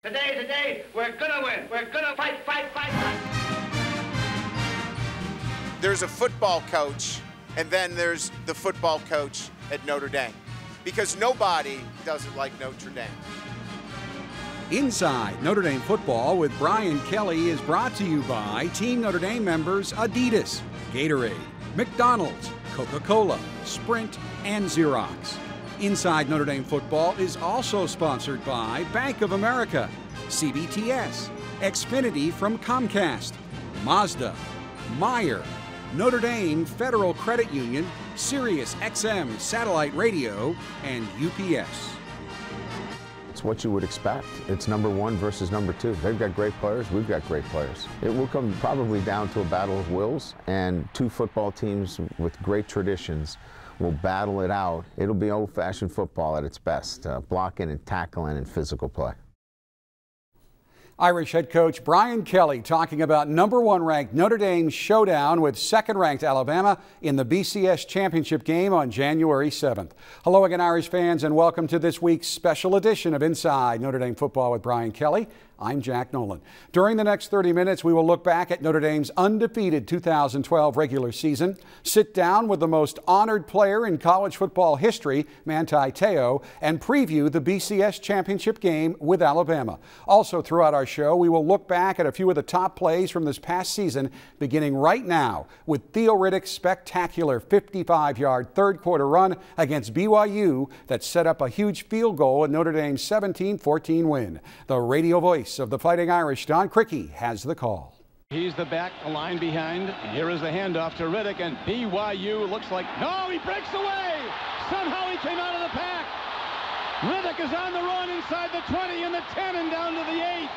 Today's the day we're gonna win. We're gonna fight. There's a football coach, and then there's the football coach at Notre Dame, because nobody does it like Notre Dame. Inside Notre Dame Football with Brian Kelly is brought to you by Team Notre Dame members Adidas, Gatorade, McDonald's, Coca-Cola, Sprint, and Xerox. Inside Notre Dame Football is also sponsored by Bank of America, CBTS, Xfinity from Comcast, Mazda, Meyer, Notre Dame Federal Credit Union, Sirius XM Satellite Radio, and UPS. It's what you would expect. It's number one versus number two. They've got great players, we've got great players. It will come probably down to a battle of wills, and two football teams with great traditions will battle it out. It'll be old-fashioned football at its best, blocking and tackling and physical play. Irish head coach Brian Kelly talking about #1 ranked Notre Dame showdown with 2nd ranked Alabama in the BCS Championship Game on January 7th. Hello again, Irish fans, and welcome to this week's special edition of Inside Notre Dame Football with Brian Kelly. I'm Jack Nolan. During the next 30 minutes, we will look back at Notre Dame's undefeated 2012 regular season, sit down with the most honored player in college football history, Manti Te'o, and preview the BCS Championship Game with Alabama. Also throughout our show, we will look back at a few of the top plays from this past season, beginning right now with Theo Riddick's spectacular 55-yard third-quarter run against BYU that set up a huge field goal in Notre Dame's 17-14 win. The radio voice of the Fighting Irish, Don Criqui, has the call. He's the back, a line behind. Here is the handoff to Riddick, and BYU looks like, no, he breaks away. Somehow he came out of the pack. Riddick is on the run inside the 20 and the 10 and down to the 8.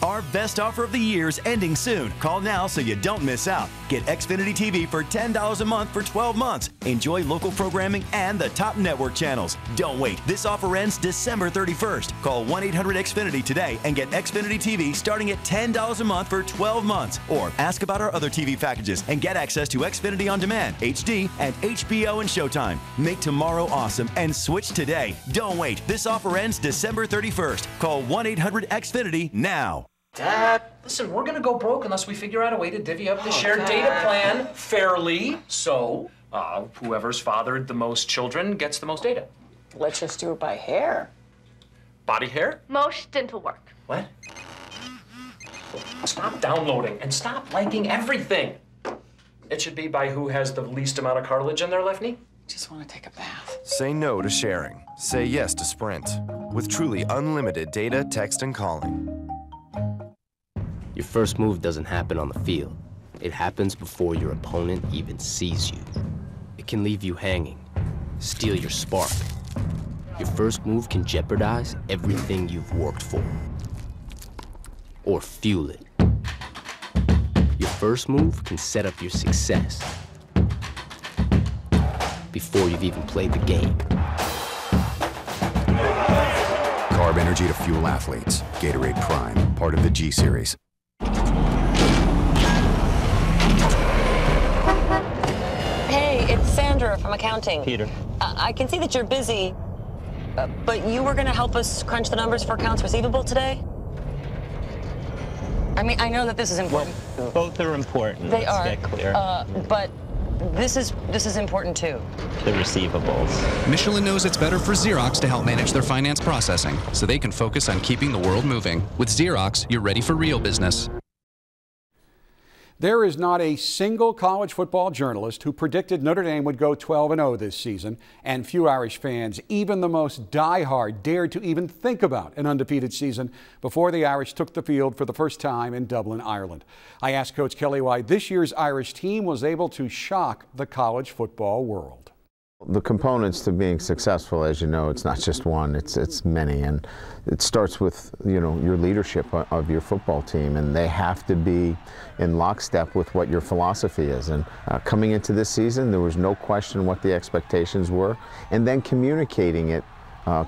Our best offer of the year is ending soon. Call now so you don't miss out. Get Xfinity TV for $10 a month for 12 months. Enjoy local programming and the top network channels. Don't wait. This offer ends December 31st. Call 1-800-XFINITY today and get Xfinity TV starting at $10 a month for 12 months. Or ask about our other TV packages and get access to Xfinity On Demand, HD, and HBO and Showtime. Make tomorrow awesome and switch today. Don't wait. This offer ends December 31st. Call 1-800-XFINITY now. Dad, listen, we're gonna go broke unless we figure out a way to divvy up the shared data plan fairly. So, whoever's fathered the most children gets the most data. Let's just do it by hair. Body hair? Most dental work. What? Stop downloading and stop liking everything. It should be by who has the least amount of cartilage in their left knee. Just want to take a bath. Say no to sharing. Say yes to Sprint. With truly unlimited data, text, and calling. Your first move doesn't happen on the field. It happens before your opponent even sees you. It can leave you hanging, steal your spark. Your first move can jeopardize everything you've worked for, or fuel it. Your first move can set up your success before you've even played the game. Carb energy to fuel athletes. Gatorade Prime, part of the G Series. Hey, it's Sandra from accounting. Peter. I can see that you're busy, but you were going to help us crunch the numbers for accounts receivable today? I mean, I know that this is important. Well, both are important. They are. Let's get clear. But this is important too. The receivables. Michelin knows it's better for Xerox to help manage their finance processing, so they can focus on keeping the world moving. With Xerox, you're ready for real business. There is not a single college football journalist who predicted Notre Dame would go 12-0 this season, and few Irish fans, even the most diehard, dared to even think about an undefeated season before the Irish took the field for the first time in Dublin, Ireland. I asked Coach Kelly why this year's Irish team was able to shock the college football world. The components to being successful, as you know, it's not just one, it's many, and it starts with, your leadership of your football team, and they have to be in lockstep with what your philosophy is. And coming into this season, there was no question what the expectations were, and then communicating it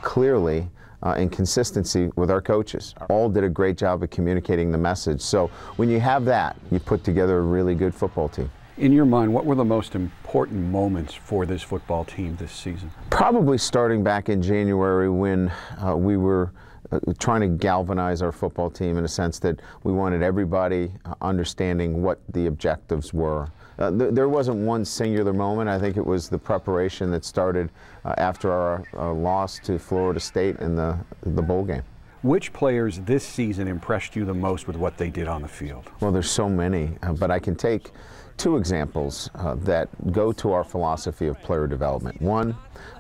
clearly in consistency with our coaches. All did a great job of communicating the message. So when you have that, you put together a really good football team. In your mind, what were the most important moments for this football team this season? Probably starting back in January when we were trying to galvanize our football team in a sense that we wanted everybody understanding what the objectives were. There wasn't one singular moment. I think it was the preparation that started after our loss to Florida State in the bowl game. Which players this season impressed you the most with what they did on the field? Well, there's so many, but I can take two examples that go to our philosophy of player development. One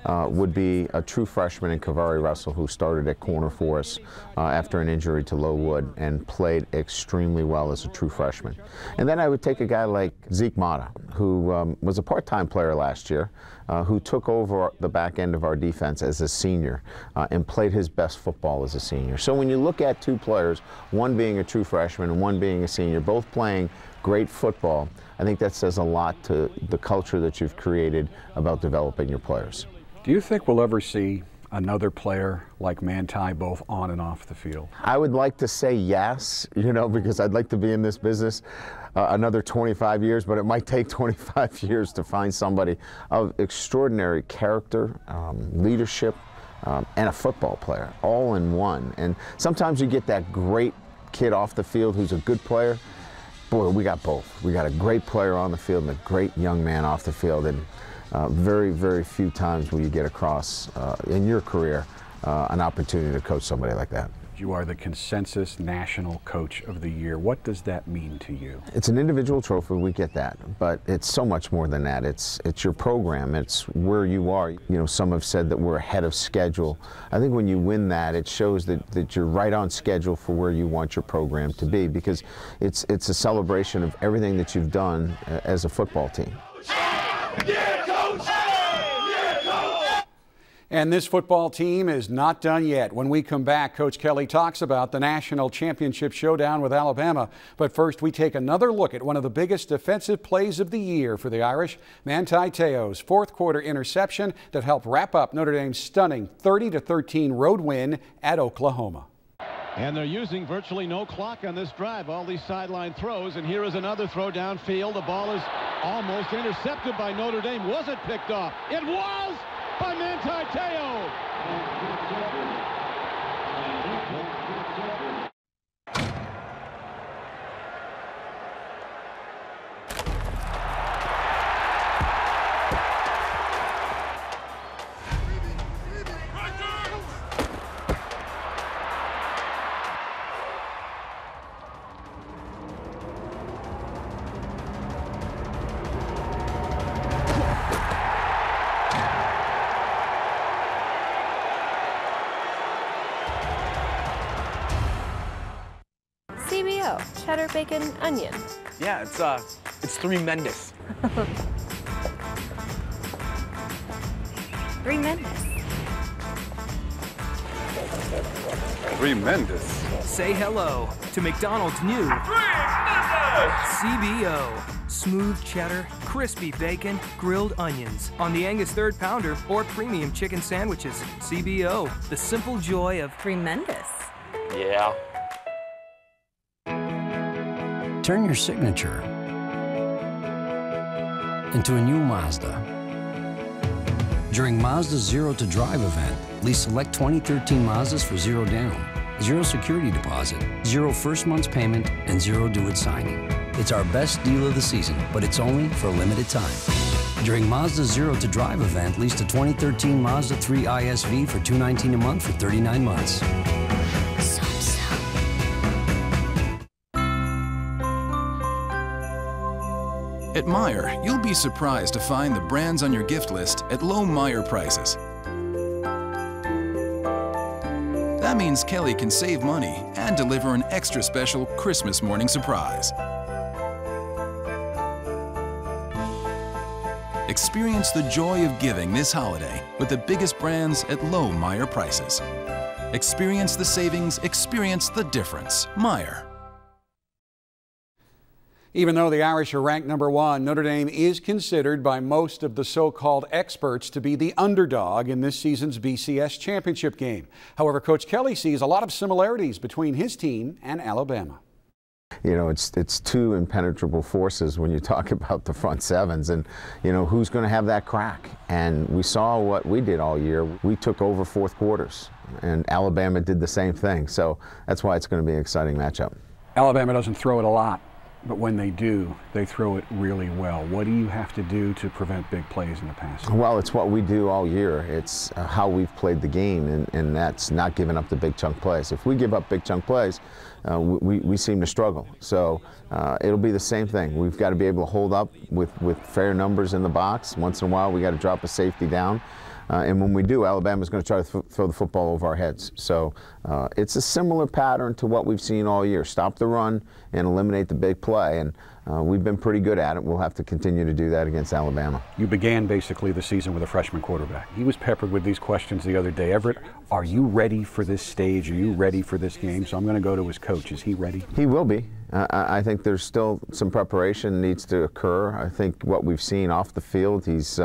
would be a true freshman in Kavari Russell, who started at corner for us after an injury to Low Wood and played extremely well as a true freshman. And then I would take a guy like Zeke Mata, who was a part-time player last year, who took over the back end of our defense as a senior and played his best football as a senior. So when you look at two players, one being a true freshman and one being a senior, both playing great football, I think that says a lot to the culture that you've created about developing your players. Do you think we'll ever see another player like Manti both on and off the field? I would like to say yes, because I'd like to be in this business another 25 years, but it might take 25 years to find somebody of extraordinary character, leadership, and a football player, all in one. And sometimes you get that great kid off the field who's a good player. Boy, we got both. We got a great player on the field and a great young man off the field. And very, very few times will you get across in your career an opportunity to coach somebody like that. You are the consensus National Coach of the Year. What does that mean to you? It's an individual trophy, we get that, but it's so much more than that. It's your program, it's where you are. Some have said that we're ahead of schedule. I think when you win that, it shows that you're right on schedule for where you want your program to be, because it's a celebration of everything that you've done as a football team. Yeah, Coach! And this football team is not done yet. When we come back, Coach Kelly talks about the national championship showdown with Alabama. But first, we take another look at one of the biggest defensive plays of the year for the Irish, Manti Te'o's fourth-quarter interception that helped wrap up Notre Dame's stunning 30-13 road win at Oklahoma. And they're using virtually no clock on this drive, all these sideline throws. And here is another throw downfield. The ball is almost intercepted by Notre Dame. Was it picked off? It was! By Manti Te'o. CBO, cheddar, bacon, onion. Yeah, it's tremendous. Tremendous. Tremendous. Say hello to McDonald's new CBO. Smooth cheddar, crispy bacon, grilled onions on the Angus 3rd Pounder or premium chicken sandwiches. CBO, the simple joy of tremendous. Yeah. Turn your signature into a new Mazda. During Mazda's Zero to Drive event, lease select 2013 Mazdas for $0 down, $0 security deposit, $0 first month's payment, and $0 due at signing. It's our best deal of the season, but it's only for a limited time. During Mazda's Zero to Drive event, lease the 2013 Mazda 3 ISV for $219 a month for 39 months. At Meijer, you'll be surprised to find the brands on your gift list at low Meijer prices. That means Kelly can save money and deliver an extra special Christmas morning surprise. Experience the joy of giving this holiday with the biggest brands at low Meijer prices. Experience the savings, experience the difference. Meijer. Even though the Irish are ranked #1, Notre Dame is considered by most of the so-called experts to be the underdog in this season's BCS Championship Game. However, Coach Kelly sees a lot of similarities between his team and Alabama. You know, it's two impenetrable forces when you talk about the front sevens, and you know, who's going to have that crack? And we saw what we did all year. We took over fourth quarters, and Alabama did the same thing. So that's why it's going to be an exciting matchup. Alabama doesn't throw it a lot, but when they do, they throw it really well. What do you have to do to prevent big plays in the pass? Well, it's what we do all year. It's how we've played the game, and that's not giving up the big chunk plays. If we give up big chunk plays, we seem to struggle. So it'll be the same thing. We've got to be able to hold up with fair numbers in the box. Once in a while, we got to drop a safety down. And when we do, Alabama's going to try to throw the football over our heads. So it's a similar pattern to what we've seen all year. Stop the run and eliminate the big play. And we've been pretty good at it. We'll have to continue to do that against Alabama. You began basically the season with a freshman quarterback. He was peppered with these questions the other day. Everett, are you ready for this stage? Are you ready for this game? So I'm going to go to his coach. Is he ready? He will be. I think there's still some preparation needs to occur. I think what we've seen off the field, he's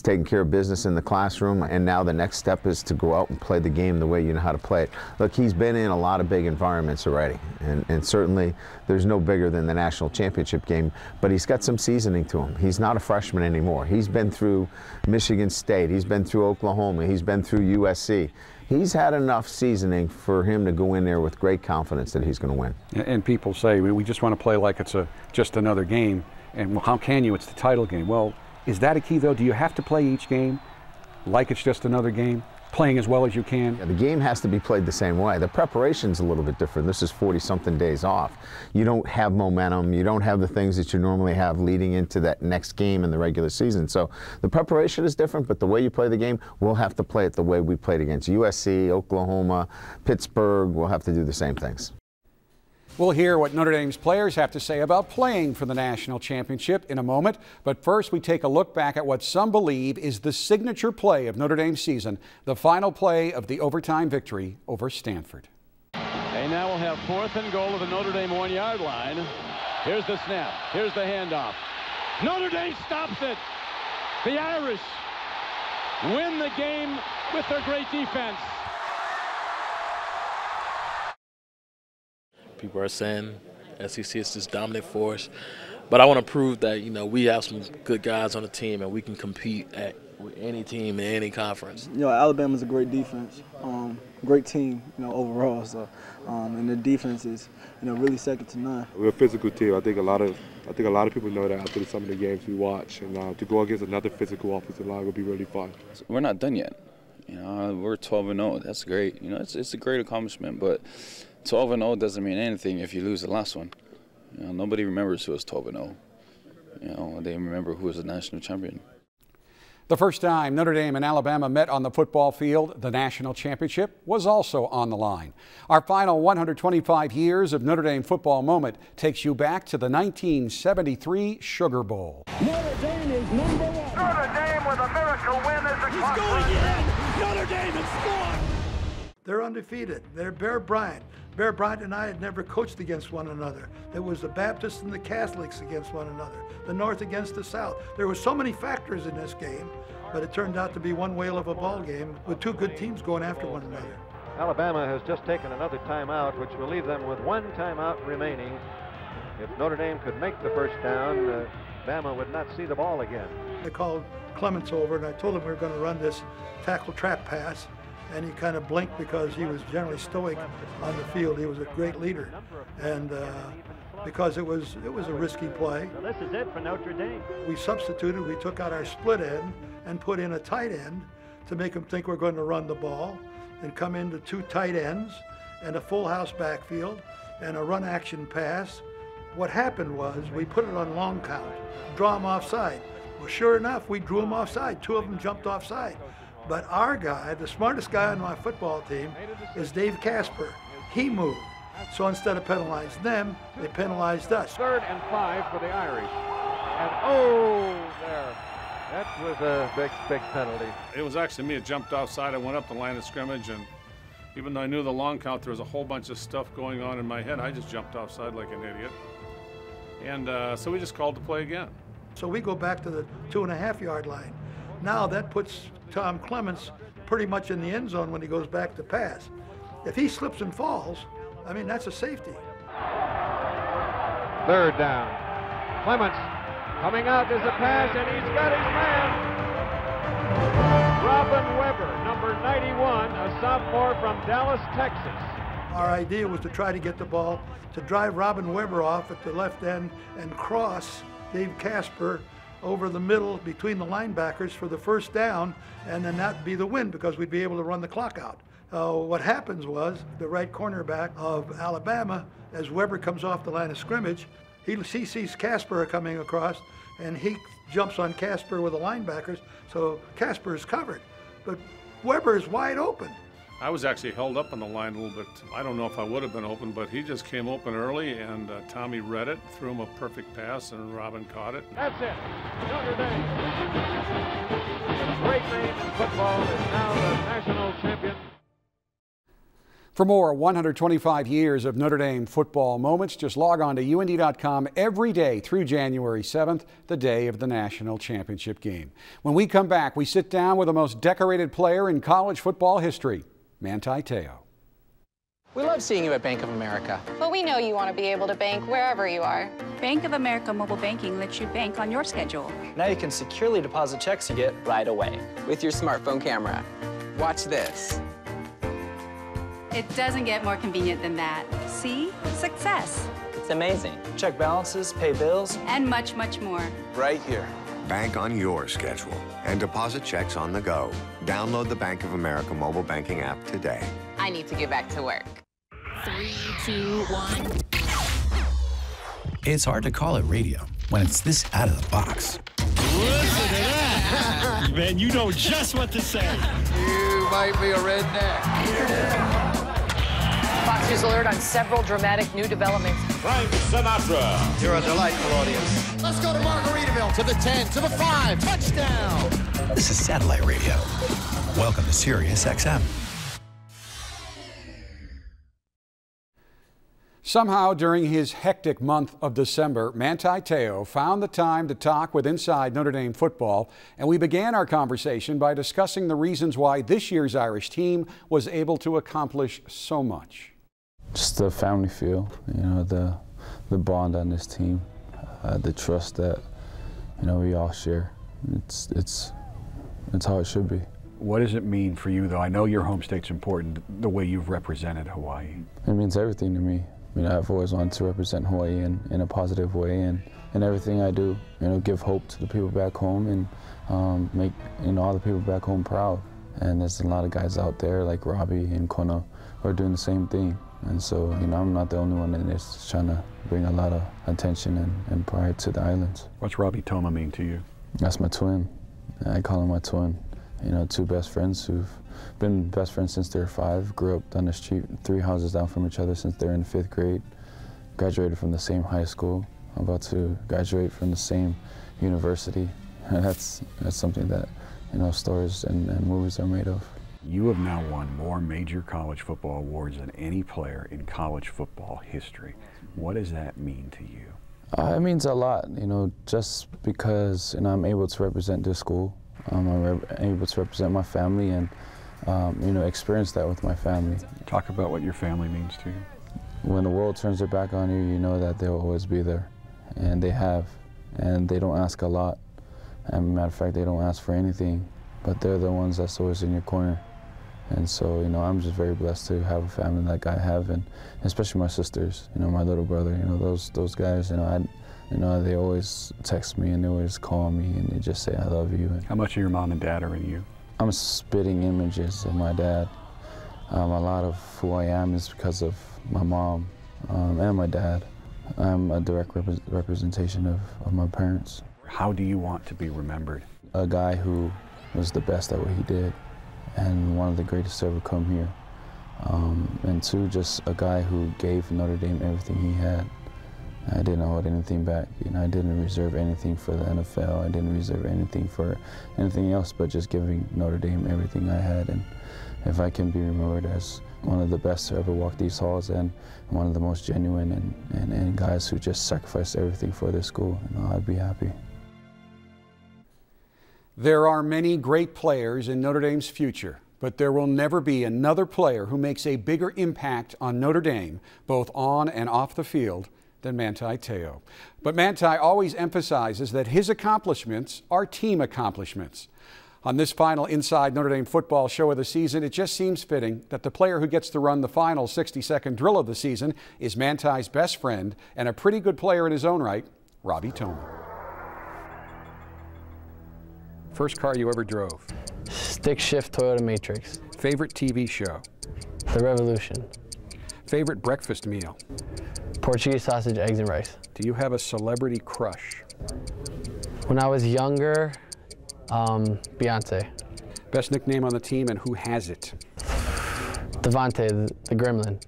taking care of business in the classroom, and now the next step is to go out and play the game the way you know how to play it. Look, he's been in a lot of big environments already, and certainly there's no bigger than the national championship game, but he's got some seasoning to him. He's not a freshman anymore. He's been through Michigan State, he's been through Oklahoma, he's been through USC. He's had enough seasoning for him to go in there with great confidence that he's going to win. And people say, we just want to play like it's just another game. And well, how can you? It's the title game. Well, is that a key, though? Do you have to play each game like it's just another game, playing as well as you can? Yeah, the game has to be played the same way. The preparation's a little bit different. This is 40-something days off. You don't have momentum. You don't have the things that you normally have leading into that next game in the regular season. So the preparation is different, but the way you play the game, we'll have to play it the way we played against USC, Oklahoma, Pittsburgh. We'll have to do the same things. We'll hear what Notre Dame's players have to say about playing for the national championship in a moment. But first, we take a look back at what some believe is the signature play of Notre Dame's season, the final play of the overtime victory over Stanford. They now will have 4th and goal at the Notre Dame 1-yard line. Here's the snap. Here's the handoff. Notre Dame stops it. The Irish win the game with their great defense. People are saying SEC is this dominant force, but I want to prove that, you know, we have some good guys on the team and we can compete with any team in any conference. You know, Alabama's a great defense, great team, you know, overall. So, and the defense is, you know, really second to none. We're a physical team. I think a lot of people know that after some of the games we watch, and to go against another physical offensive line will be really fun. We're not done yet. You know, we're 12-0. That's great. You know, it's a great accomplishment, but 12-0 doesn't mean anything if you lose the last one. You know, nobody remembers who was 12-0. You know, they remember who was the national champion. The first time Notre Dame and Alabama met on the football field, the national championship was also on the line. Our final 125 years of Notre Dame football moment takes you back to the 1973 Sugar Bowl. Notre Dame is number 1. Notre Dame with a miracle win as a He's going in. Notre Dame has scored. They're undefeated. They're Bear Bryant. Bear Bryant and I had never coached against one another. There was the Baptists and the Catholics against one another, the North against the South. There were so many factors in this game, but it turned out to be one whale of a ball game with two good teams going after one another. Alabama has just taken another timeout, which will leave them with one timeout remaining. If Notre Dame could make the first down, Bama would not see the ball again. I called Clements over and I told him we were going to run this tackle trap pass. And he kind of blinked because he was generally stoic on the field. He was a great leader, and because it was a risky play. So this is it for Notre Dame. We substituted. We took out our split end and put in a tight end to make them think we're going to run the ball, and come into two tight ends and a full house backfield and a run action pass. What happened was we put it on long count, draw them offside. Well, sure enough, we drew them offside. Two of them jumped offside. But our guy, the smartest guy on my football team, is Dave Casper. He moved. So instead of penalizing them, they penalized us. 3rd and 5 for the Irish. And oh, there. That was a big penalty. It was actually me. It jumped offside. I went up the line of scrimmage, and even though I knew the long count, there was a whole bunch of stuff going on in my head. I just jumped offside like an idiot. And so we just called the play again. So we go back to the 2.5-yard line. Now that puts Tom Clements pretty much in the end zone when he goes back to pass. If he slips and falls, I mean, that's a safety. Third down. Clements coming out, there's a pass, and he's got his man. Robin Weber, number 91, a sophomore from Dallas, Texas. Our idea was to try to get the ball to drive Robin Weber off at the left end and cross Dave Casper over the middle between the linebackers for the first down, and then that'd be the win because we'd be able to run the clock out. What happens was the right cornerback of Alabama, as Weber comes off the line of scrimmage, he sees Casper coming across, and he jumps on Casper with the linebackers, so Casper is covered. But Weber is wide open. I was actually held up on the line a little bit. I don't know if I would have been open, but he just came open early, and Tommy read it, threw him a perfect pass, and Robin caught it. That's it. Notre Dame, a great name in football, is now the national champion. For more 125 years of Notre Dame football moments, just log on to UND.com every day through January 7th, the day of the national championship game. When we come back, we sit down with the most decorated player in college football history, Manti Te'o. We love seeing you at Bank of America. But we know you want to be able to bank wherever you are. Bank of America mobile banking lets you bank on your schedule. Now you can securely deposit checks you get right away with your smartphone camera. Watch this. It doesn't get more convenient than that. See? Success. It's amazing. Check balances, pay bills, and much, much more. Right here. Bank on your schedule and deposit checks on the go. Download the Bank of America mobile banking app today. I need to get back to work. 3, 2, 1. It's hard to call it radio when it's this out of the box. Listen to that. Man, you know just what to say. You might be a redneck. Fox News alert on several dramatic new developments. Frank Sinatra. You're a delightful audience. Let's go to Margaritaville, to the 10, to the 5, touchdown. This is satellite radio. Welcome to Sirius XM. Somehow, during his hectic month of December, Manti Te'o found the time to talk with Inside Notre Dame Football, and we began our conversation by discussing the reasons why this year's Irish team was able to accomplish so much. Just the family feel, you know, the bond on this team, the trust that, you know, we all share. It's how it should be. What does it mean for you, though? I know your home state's important, the way you've represented Hawaii. It means everything to me. I mean, I've always wanted to represent Hawaii in a positive way, and in everything I do, you know, give hope to the people back home and make, you know, all the people back home proud. And there's a lot of guys out there like Robbie and Kona who are doing the same thing. And so, you know, I'm not the only one in this trying to bring a lot of attention and pride to the islands. What's Robbie Toma mean to you? That's my twin. I call him my twin. You know, two best friends who've been best friends since they were 5, grew up down the street, 3 houses down from each other since they were in 5th grade, graduated from the same high school, I'm about to graduate from the same university. And that's something that, you know, stories and movies are made of. You have now won more major college football awards than any player in college football history. What does that mean to you? It means a lot, you know, just because, you know, I'm able to represent this school. I'm able to represent my family and, you know, experience that with my family. Talk about what your family means to you. When the world turns their back on you, you know that they'll always be there. And they have. And they don't ask a lot. And matter of fact, they don't ask for anything. But they're the ones that's always in your corner. And so, you know, I'm just very blessed to have a family like I have, and especially my sisters, you know, my little brother, you know, those guys, you know, they always text me and they always call me and they just say, I love you. And how much of your mom and dad are in you? I'm spitting images of my dad. A lot of who I am is because of my mom and my dad. I'm a direct representation of my parents. How do you want to be remembered? A guy who was the best at what he did and one of the greatest to ever come here. And 2, just a guy who gave Notre Dame everything he had. I didn't hold anything back. You know, I didn't reserve anything for the NFL. I didn't reserve anything for anything else but just giving Notre Dame everything I had. And if I can be remembered as one of the best to ever walk these halls and one of the most genuine and guys who just sacrificed everything for this school, you know, I'd be happy. There are many great players in Notre Dame's future, but there will never be another player who makes a bigger impact on Notre Dame, both on and off the field, than Manti Te'o. But Manti always emphasizes that his accomplishments are team accomplishments. On this final Inside Notre Dame Football show of the season, it just seems fitting that the player who gets to run the final 60-second drill of the season is Manti's best friend and a pretty good player in his own right, Robbie Toma. First car you ever drove? Stick shift Toyota Matrix. Favorite TV show? The Revolution. Favorite breakfast meal? Portuguese sausage, eggs, and rice. Do you have a celebrity crush? When I was younger, Beyonce. Best nickname on the team and who has it? Devontae, the Gremlin.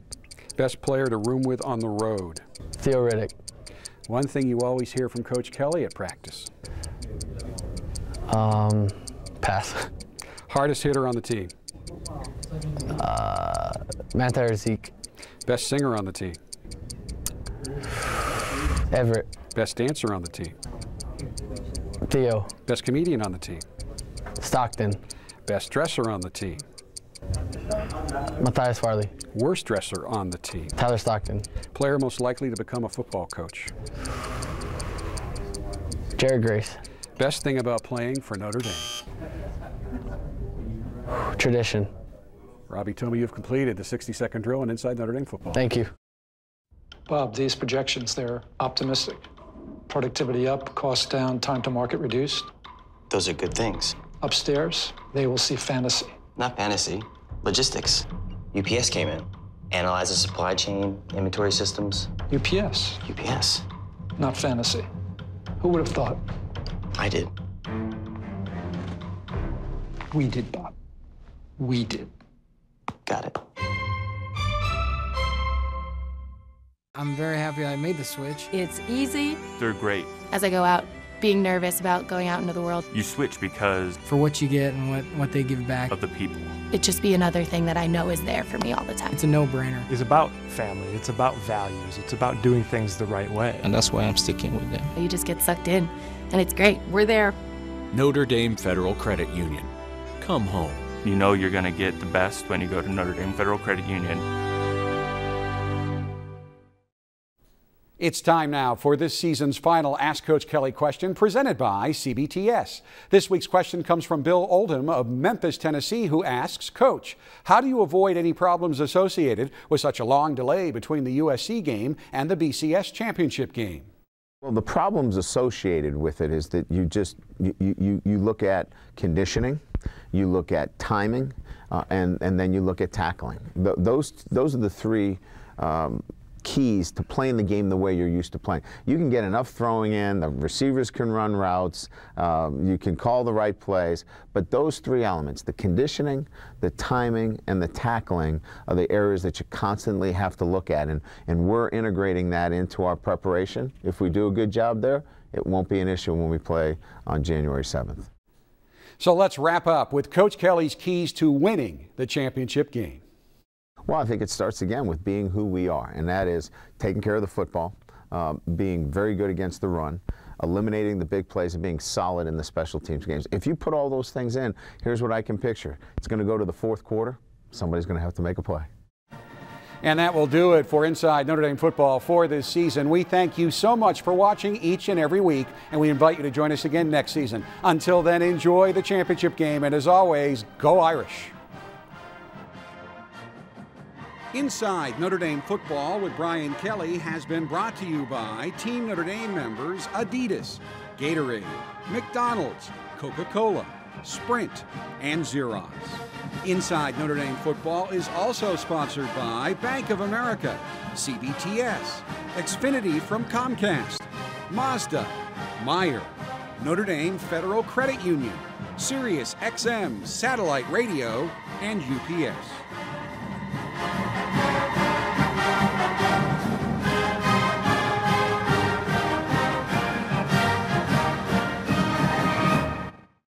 Best player to room with on the road? Theo Riddick. One thing you always hear from Coach Kelly at practice? Pass. Hardest hitter on the team? Manti or Zeke. Best singer on the team? Everett. Best dancer on the team? Theo. Best comedian on the team? Stockton. Best dresser on the team? Matthias Farley. Worst dresser on the team? Tyler Stockton. Player most likely to become a football coach? Jared Grace. Best thing about playing for Notre Dame? Tradition. Robbie Toma, you've completed the 60-second drill on Inside Notre Dame Football. Thank you. Bob, these projections, they're optimistic. Productivity up, costs down, time to market reduced. Those are good things. Upstairs, they will see fantasy. Not fantasy, logistics. UPS came in, analyzed the supply chain, inventory systems. UPS. UPS. Not fantasy. Who would have thought? I did. We did, Bob. We did. Got it. I'm very happy I made the switch. It's easy. They're great. As I go out, being nervous about going out into the world. You switch because for what you get and what they give back. Of the people. It'd just be another thing that I know is there for me all the time. It's a no-brainer. It's about family. It's about values. It's about doing things the right way. And that's why I'm sticking with them. You just get sucked in, and it's great. We're there. Notre Dame Federal Credit Union. Come home. You know you're going to get the best when you go to Notre Dame Federal Credit Union. It's time now for this season's final Ask Coach Kelly question presented by CBTS. This week's question comes from Bill Oldham of Memphis, Tennessee, who asks, Coach, how do you avoid any problems associated with such a long delay between the USC game and the BCS Championship Game? Well, the problems associated with it is that you look at conditioning, you look at timing, and then you look at tackling. Those are the three keys to playing the game the way you're used to playing. You can get enough throwing in, the receivers can run routes, you can call the right plays, but those three elements, the conditioning, the timing, and the tackling, are the areas that you constantly have to look at, and we're integrating that into our preparation. If we do a good job there, it won't be an issue when we play on January 7th. So let's wrap up with Coach Kelly's keys to winning the championship game. Well, I think it starts again with being who we are, and that is taking care of the football, being very good against the run, eliminating the big plays, and being solid in the special teams games. If you put all those things in, here's what I can picture. It's going to go to the fourth quarter. Somebody's going to have to make a play. And that will do it for Inside Notre Dame Football for this season. We thank you so much for watching each and every week, and we invite you to join us again next season. Until then, enjoy the championship game, and as always, go Irish. Inside Notre Dame Football with Brian Kelly has been brought to you by Team Notre Dame members Adidas, Gatorade, McDonald's, Coca-Cola, Sprint, and Xerox. Inside Notre Dame Football is also sponsored by Bank of America, CBTS, Xfinity from Comcast, Mazda, Meyer, Notre Dame Federal Credit Union, Sirius XM Satellite Radio, and UPS.